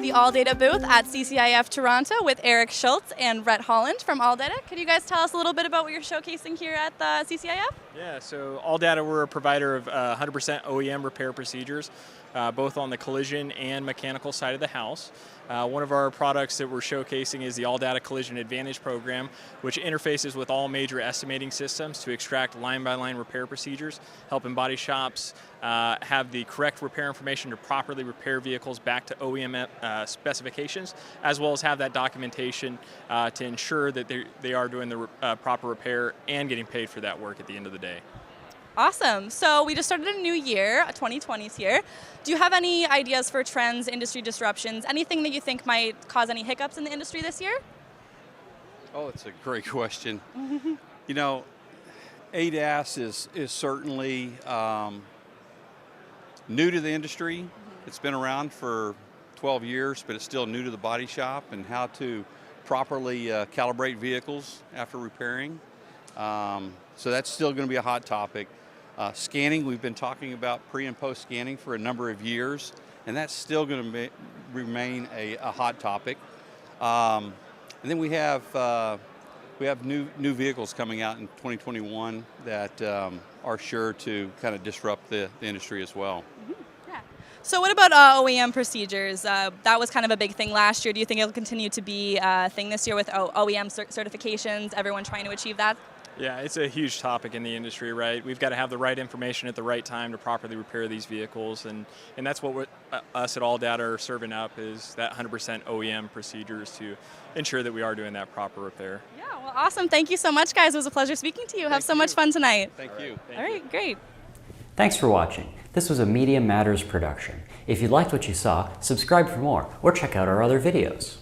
the ALLDATA booth at CCIF Toronto with Eric Schultz and Rhett Holland from ALLDATA. Could you guys tell us a little bit about what you're showcasing here at the CCIF? Yeah, so ALLDATA, we're a provider of 100% OEM repair procedures, both on the collision and mechanical side of the house. One of our products that we're showcasing is the ALLDATA Collision Advantage program, which interfaces with all major estimating systems to extract line-by-line repair procedures, helping body shops have the correct repair information to properly repair vehicles back to OEM specifications, as well as have that documentation to ensure that they are doing the proper repair and getting paid for that work at the end of the day. Awesome. So we just started a new year, 2020's here. Do you have any ideas for trends, industry disruptions, anything that you think might cause any hiccups in the industry this year? Oh, it's a great question. You know, ADAS is certainly new to the industry. It's been around for 12 years, but it's still new to the body shop and how to properly calibrate vehicles after repairing. So that's still going to be a hot topic. Scanning, we've been talking about pre and post scanning for a number of years, and that's still going to remain a hot topic. And then we have new vehicles coming out in 2021 that are sure to kind of disrupt the industry as well. Yeah. So what about OEM procedures? That was kind of a big thing last year. Do you think it'll continue to be a thing this year with OEM certifications, everyone trying to achieve that? Yeah, it's a huge topic in the industry, right? We've got to have the right information at the right time to properly repair these vehicles, and that's what us at ALLDATA are serving up, is that 100% OEM procedures to ensure that we are doing that proper repair. Yeah, well, awesome. Thank you so much, guys. It was a pleasure speaking to you. Have so much fun tonight. Thank you. All right, great. Thanks for watching. This was a Media Matters production. If you liked what you saw, subscribe for more or check out our other videos.